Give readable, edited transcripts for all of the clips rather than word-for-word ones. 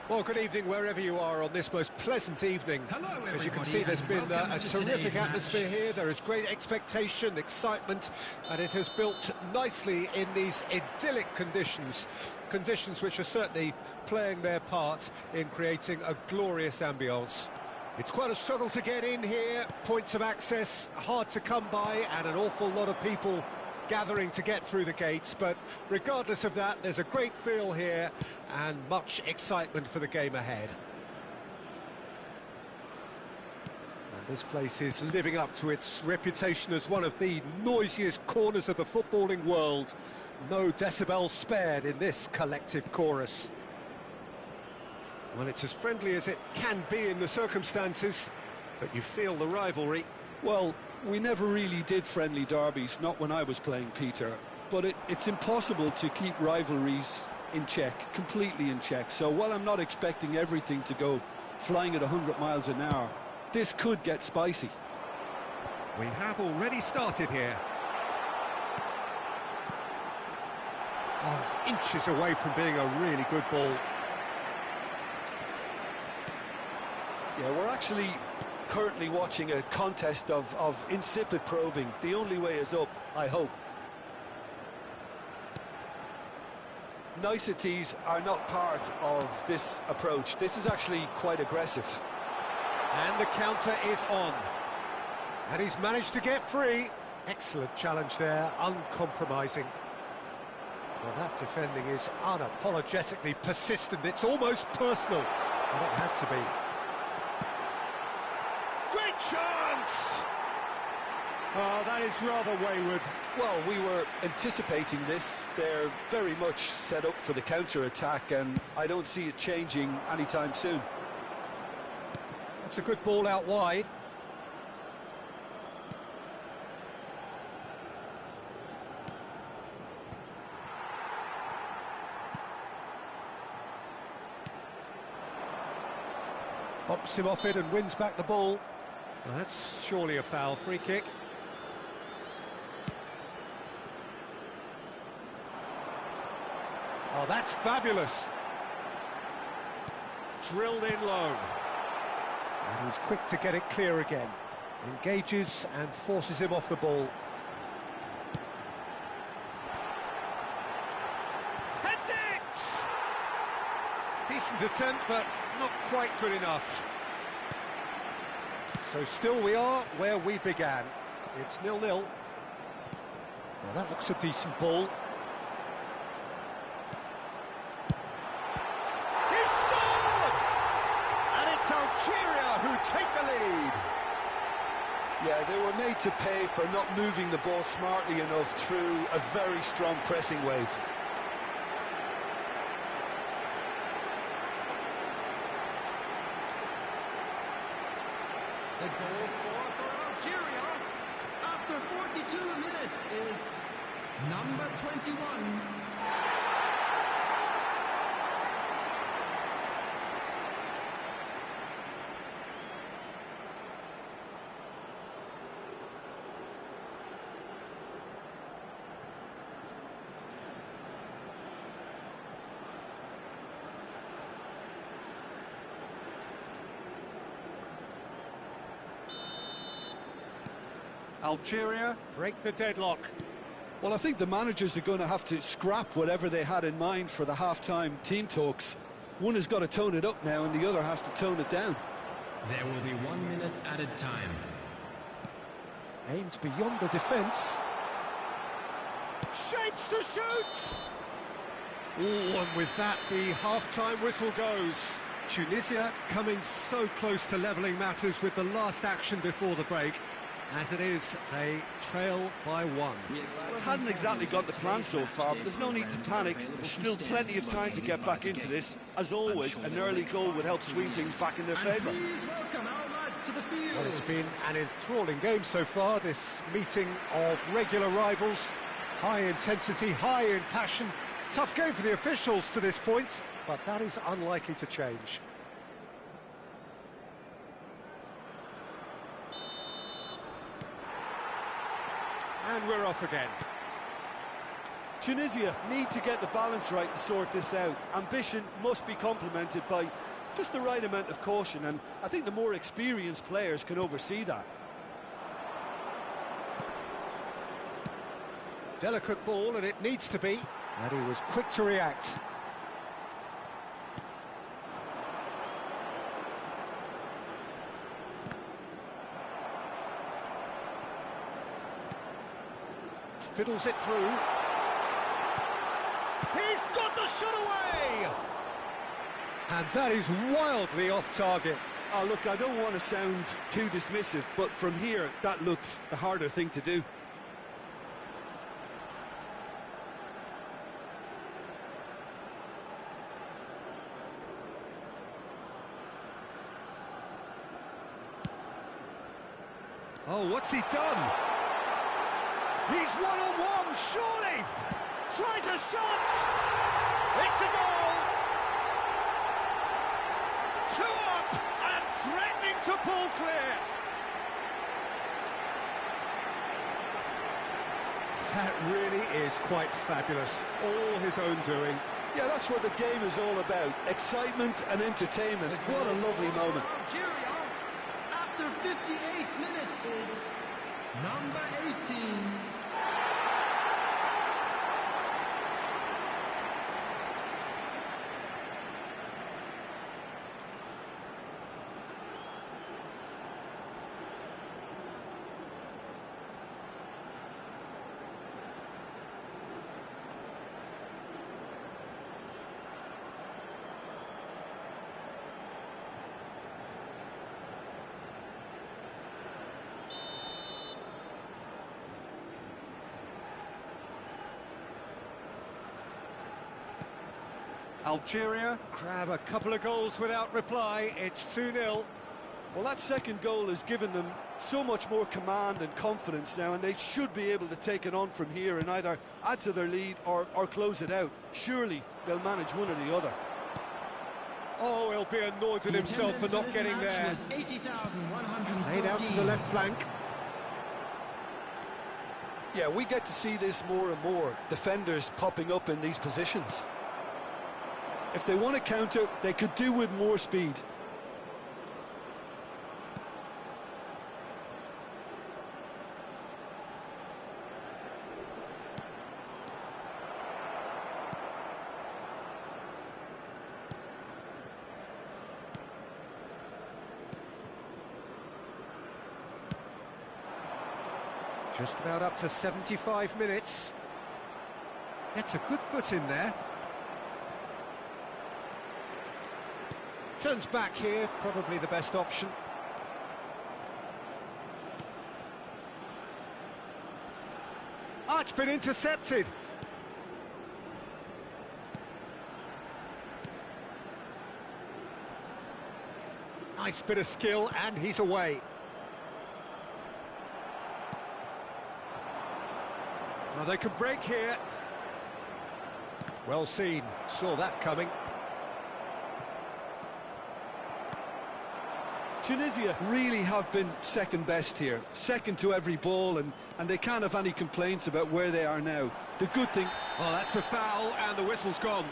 Well, good evening wherever you are on this most pleasant evening. Hello, everybody. As you can see, there's been a terrific atmosphere here. There is great expectation, excitement, and it has built nicely in these idyllic conditions. Conditions which are certainly playing their part in creating a glorious ambience. It's quite a struggle to get in here, points of access hard to come by, and an awful lot of people gathering to get through the gates, but regardless of that, there's a great feel here and much excitement for the game ahead. And this place is living up to its reputation as one of the noisiest corners of the footballing world. No decibels spared in this collective chorus. Well, it's as friendly as it can be in the circumstances, but you feel the rivalry. Well, we never really did friendly derbies, not when I was playing, Peter. But it's impossible to keep rivalries in check, completely in check. So while I'm not expecting everything to go flying at 100 miles an hour, this could get spicy. We have already started here. Oh, it's inches away from being a really good ball. Yeah, we're actually currently watching a contest of insipid probing. The only way is up, I hope. Niceties are not part of this approach. This is actually quite aggressive. And the counter is on. And he's managed to get free. Excellent challenge there, uncompromising. Well, that defending is unapologetically persistent. It's almost personal. Well, it had to be. Great chance! Oh, that is rather wayward. Well, we were anticipating this. They're very much set up for the counter-attack, and I don't see it changing anytime soon. That's a good ball out wide. Bumps him off it and wins back the ball. Well, that's surely a foul. Free kick. Oh, that's fabulous. Drilled in low. And he's quick to get it clear again. Engages and forces him off the ball. Heads it! Decent attempt, but not quite good enough. So still we are where we began. It's 0-0. Well, that looks a decent ball. He scored! And it's Algeria who take the lead. Yeah, they were made to pay for not moving the ball smartly enough through a very strong pressing wave. The goal for Algeria after 42 minutes is number 21. Algeria break the deadlock. Well, I think the managers are going to have to scrap whatever they had in mind for the half-time team talks. One has got to tone it up now, and the other has to tone it down. There will be 1 minute added time. Aimed beyond the defence. Shapes to shoot! Oh, and with that, the half-time whistle goes. Tunisia coming so close to levelling matters with the last action before the break. As it is, they trail by 1. Well, it hasn't exactly got the plan so far, but there's no need to panic. There's still plenty of time to get back into this. As always, an early goal would help swing things back in their favour. Well, it's been an enthralling game so far, this meeting of regular rivals. High intensity, high in passion. Tough game for the officials to this point, but that is unlikely to change. And we're off again. Tunisia need to get the balance right to sort this out. Ambition must be complemented by just the right amount of caution, and I think the more experienced players can oversee that. Delicate ball, and it needs to be. And he was quick to react. Fiddles it through. He's got the shot away! And that is wildly off target. Oh, look, I don't want to sound too dismissive, but from here, that looked the harder thing to do. Oh, what's he done? He's one-on-one, surely! Tries a shot! It's a goal! 2 up and threatening to pull clear! That really is quite fabulous, all his own doing. Yeah, that's what the game is all about. Excitement and entertainment. What a lovely moment. Algeria, after 58 minutes, is number 18. Algeria grab a couple of goals without reply. It's 2-0. Well, that second goal has given them so much more command and confidence now, and they should be able to take it on from here and either add to their lead or close it out. Surely they'll manage one or the other. Oh, he'll be annoyed with himself for not getting there. 80,114. Played out to the left flank. Yeah, we get to see this more and more. Defenders popping up in these positions. If they want to counter, they could do with more speed. Just about up to 75 minutes. Gets a good foot in there. Turns back here, probably the best option. Ah, it's been intercepted. Nice bit of skill, and he's away. Well, they could break here. Well seen, saw that coming. Tunisia really have been second best here, second to every ball, and they can't have any complaints about where they are now. The good thing... Oh, that's a foul, and the whistle's gone.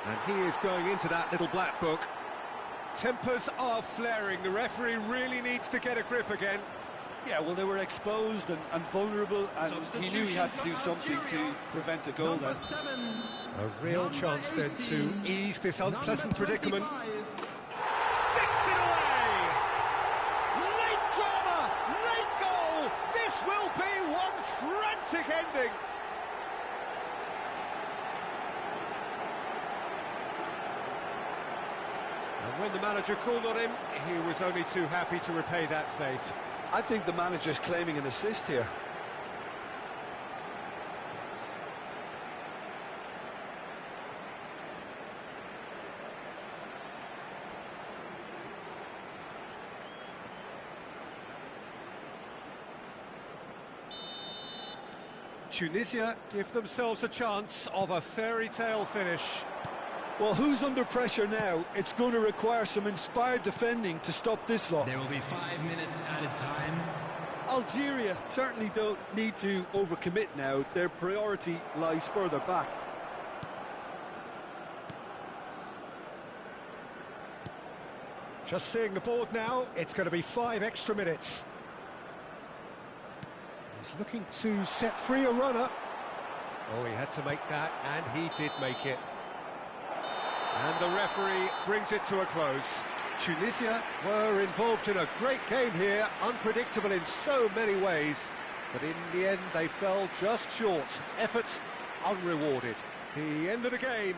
And he is going into that little black book. Tempers are flaring. The referee really needs to get a grip again. Yeah, well, they were exposed and vulnerable, and he knew he had to do something to prevent a goal then. A real chance then to ease this unpleasant predicament. Sticks it away! Late drama! Late goal! This will be one frantic ending! And when the manager called on him, he was only too happy to repay that faith. I think the manager's claiming an assist here. Tunisia give themselves a chance of a fairy tale finish. Well, who's under pressure now? It's going to require some inspired defending to stop this lot. There will be 5 minutes added time. Algeria certainly don't need to overcommit now. Their priority lies further back. Just seeing the board now, it's going to be 5 extra minutes. He's looking to set free a runner. Oh, he had to make that, and he did make it. And the referee brings it to a close. Tunisia were involved in a great game here, unpredictable in so many ways, but in the end they fell just short. Effort unrewarded. The end of the game.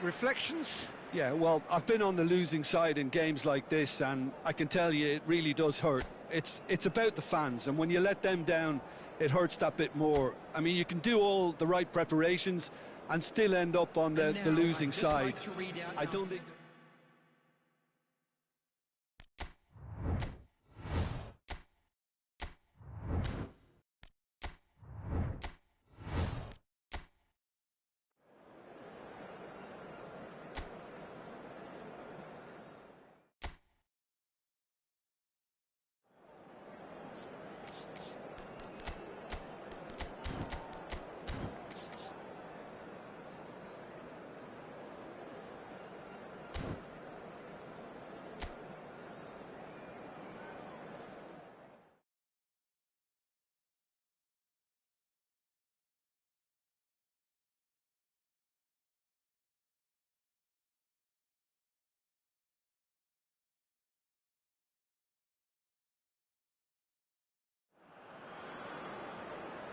Reflections? Yeah, well, I've been on the losing side in games like this, and I can tell you it really does hurt. It's about the fans, and when you let them down, it hurts that bit more. I mean, you can do all the right preparations and still end up on the losing side. I don't think...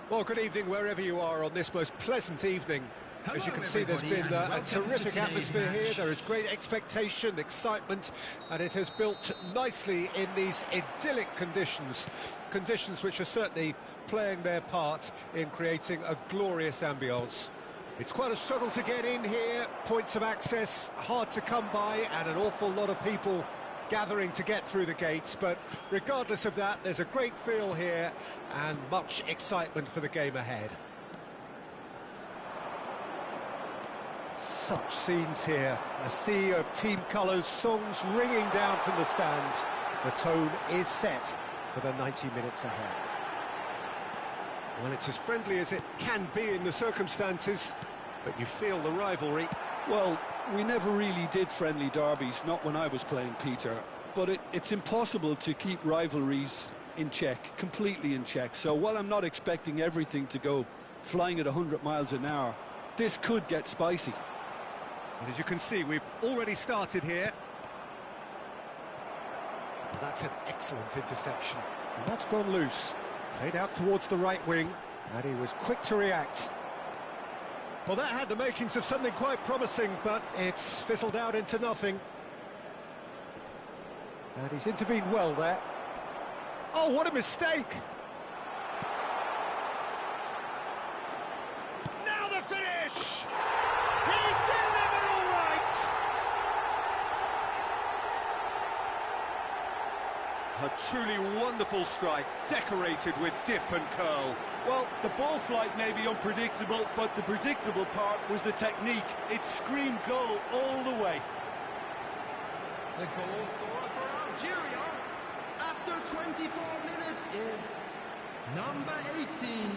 Well, good evening wherever you are on this most pleasant evening. As you can see, there's been a terrific atmosphere here. There is great expectation, excitement, and it has built nicely in these idyllic conditions. Conditions which are certainly playing their part in creating a glorious ambience. It's quite a struggle to get in here, points of access hard to come by, and an awful lot of people gathering to get through the gates, but regardless of that, there's a great feel here and much excitement for the game ahead. Such scenes here, a sea of team colours, songs ringing down from the stands. The tone is set for the 90 minutes ahead. Well, it's as friendly as it can be in the circumstances, but you feel the rivalry. Well, we never really did friendly derbies, not when I was playing, Peter. But it's impossible to keep rivalries in check, completely in check. So while I'm not expecting everything to go flying at 100 miles an hour, this could get spicy. And as you can see, we've already started here. That's an excellent interception. And that's gone loose. Played out towards the right wing, and he was quick to react. Well, that had the makings of something quite promising, but it's fizzled out into nothing. And he's intervened well there. Oh, what a mistake! Now the finish! He's delivered all right! A truly wonderful strike, decorated with dip and curl. Well, the ball flight may be unpredictable, but the predictable part was the technique. It screamed goal all the way. The goal scorer for Algeria after 24 minutes is number 18.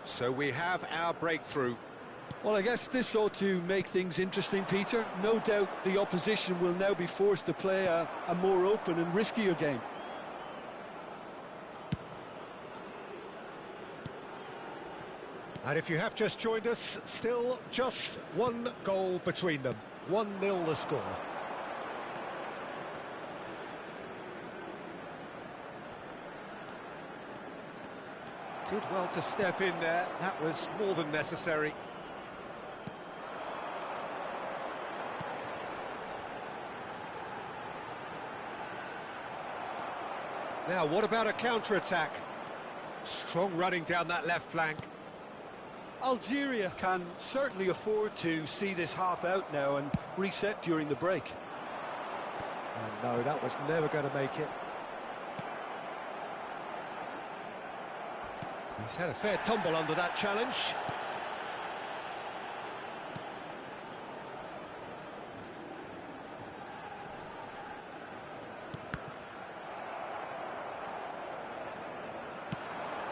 So we have our breakthrough. Well, I guess this ought to make things interesting, Peter. No doubt the opposition will now be forced to play a more open and riskier game. And if you have just joined us, still just one goal between them. 1-0 the score. Did well to step in there. That was more than necessary. Now, what about a counter-attack? Strong running down that left flank. Algeria can certainly afford to see this half out now and reset during the break. And no, that was never going to make it. He's had a fair tumble under that challenge.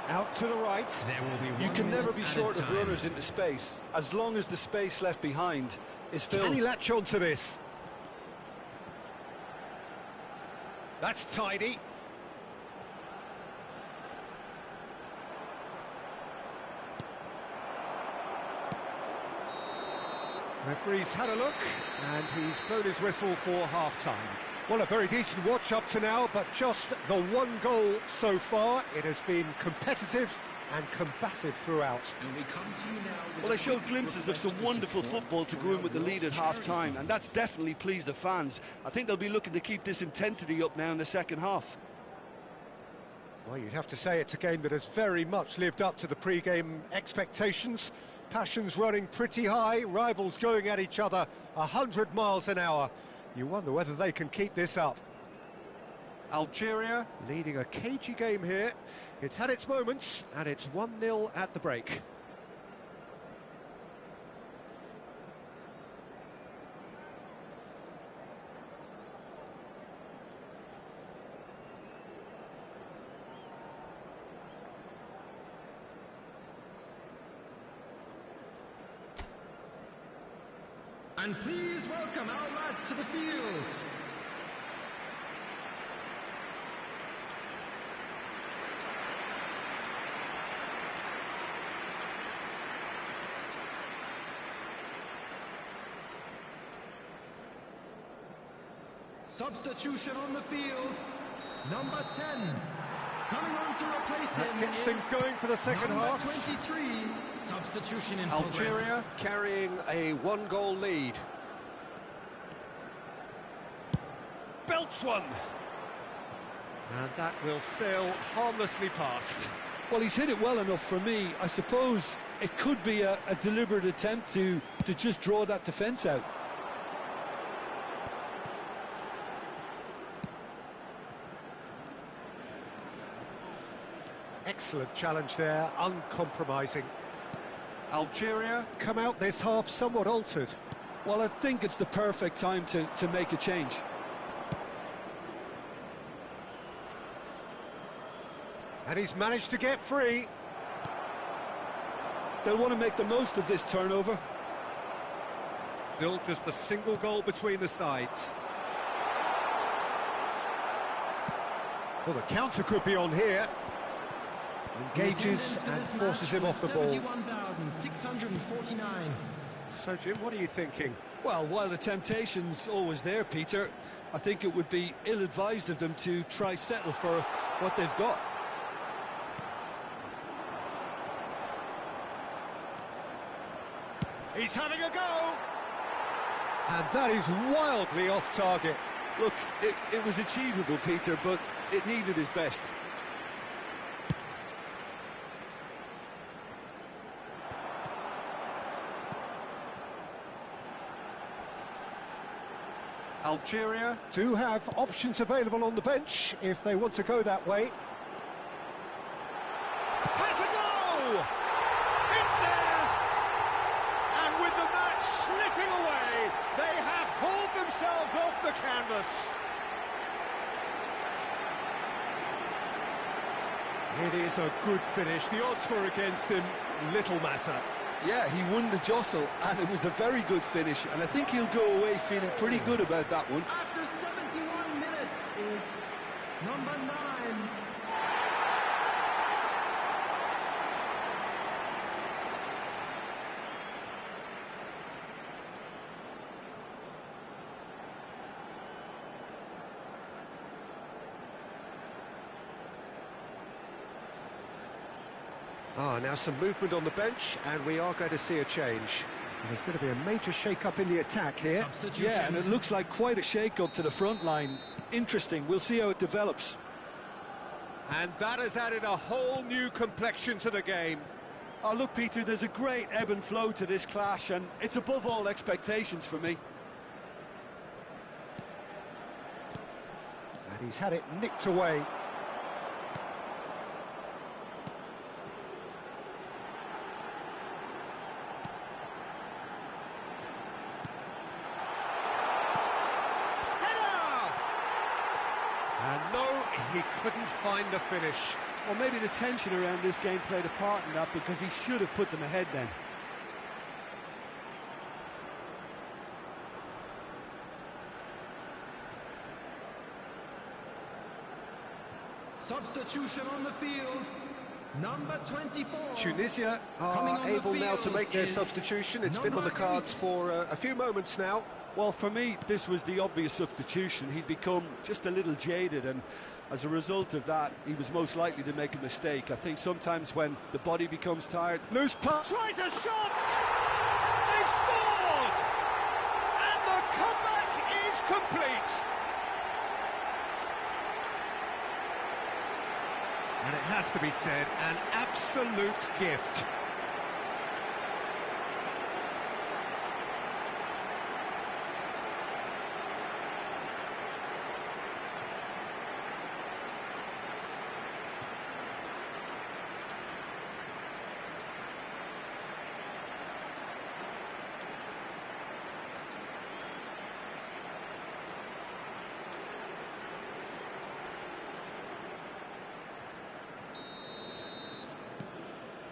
Out to the right. There will be You one can never minute be at a short of time. runners into space, as long as the space left behind is Can filled. he latch on to this? That's tidy. Referee's had a look, and he's blown his whistle for half-time. Well, a very decent watch up to now, but just the one goal so far. It has been competitive and combative throughout. And we come to you now with Well, they a showed quick glimpses look of some at the wonderful support football to for go in our with the lead at World Charity half-time, Fund. and that's definitely pleased the fans. I think they'll be looking to keep this intensity up now in the second half. Well, you'd have to say it's a game that has very much lived up to the pre-game expectations. Passions running pretty high, rivals going at each other 100 miles an hour. You wonder whether they can keep this up. Algeria leading a cagey game here. It's had its moments, and it's 1-0 at the break. And please welcome our lads to the field. Substitution on the field. Number 10. Coming on to replace That him gets is things going for the second number half. 23. Substitution in Algeria carrying a one-goal lead. Belts one. And that will sail harmlessly past. Well, he's hit it well enough for me. I suppose it could be a deliberate attempt to just draw that defence out. Excellent challenge there, uncompromising. Algeria come out this half somewhat altered. Well, I think it's the perfect time to make a change. And he's managed to get free. They'll want to make the most of this turnover. Still just the single goal between the sides. Well, the counter could be on here. Engages and forces him off the ball. 71,649. So, Jim, what are you thinking? Well, while the temptation's always there, Peter, I think it would be ill-advised of them to try settle for what they've got. He's having a go! And that is wildly off target. Look, it was achievable, Peter, but it needed his best. Algeria do have options available on the bench if they want to go that way. Has a go! It's there! And with the match slipping away, they have hauled themselves off the canvas. It is a good finish. The odds were against him, little matter. Yeah, he won the jostle, and it was a very good finish, and I think he'll go away feeling pretty good about that one. After 71 minutes is number 9. Now some movement on the bench, and we are going to see a change. There's going to be a major shake-up in the attack here. Yeah, and it looks like quite a shake-up to the front line. Interesting, we'll see how it develops. And that has added a whole new complexion to the game. Oh, look, Peter, there's a great ebb and flow to this clash, and it's above all expectations for me. And he's had it nicked away. And no, he couldn't find the finish. Well, maybe the tension around this game played a part in that, because he should have put them ahead then. Substitution on the field. Number 24. Tunisia are able now to make their substitution. It's been on the cards for a few moments now. Well, for me, this was the obvious substitution. He'd become just a little jaded, and as a result of that, he was most likely to make a mistake. I think sometimes when the body becomes tired... Loose pass. Tries a shot! They've scored! And the comeback is complete! And it has to be said, an absolute gift.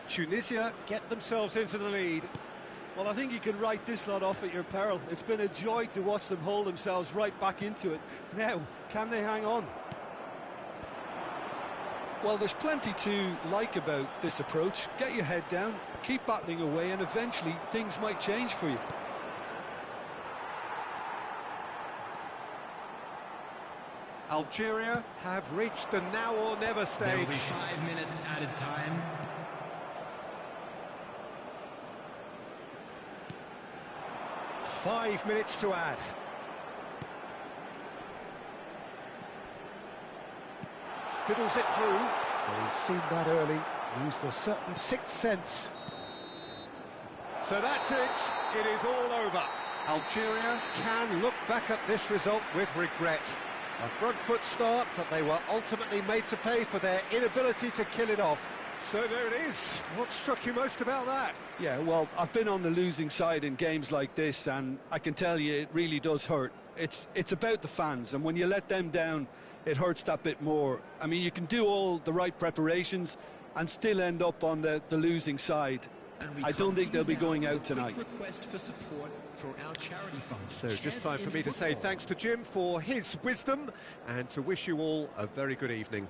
Tunisia get themselves into the lead. Well, I think you can write this lot off at your peril. It's been a joy to watch them hold themselves right back into it. Now, can they hang on? Well, there's plenty to like about this approach. Get your head down, keep battling away, and eventually things might change for you. Algeria have reached the now or never stage. There will be 5 minutes added time. Five minutes to add. Fiddles it through. Well, he's seen that early. Used a certain sixth sense. So that's it. It is all over. Algeria can look back at this result with regret. A front foot start, but they were ultimately made to pay for their inability to kill it off. So there it is. What struck you most about that? Yeah, well, I've been on the losing side in games like this, and I can tell you it really does hurt. It's about the fans, and when you let them down, it hurts that bit more. I mean, you can do all the right preparations and still end up on the losing side. I don't think they'll be going out tonight. Request for support for our charity fund. So just time for me to say thanks to Jim for his wisdom and to wish you all a very good evening.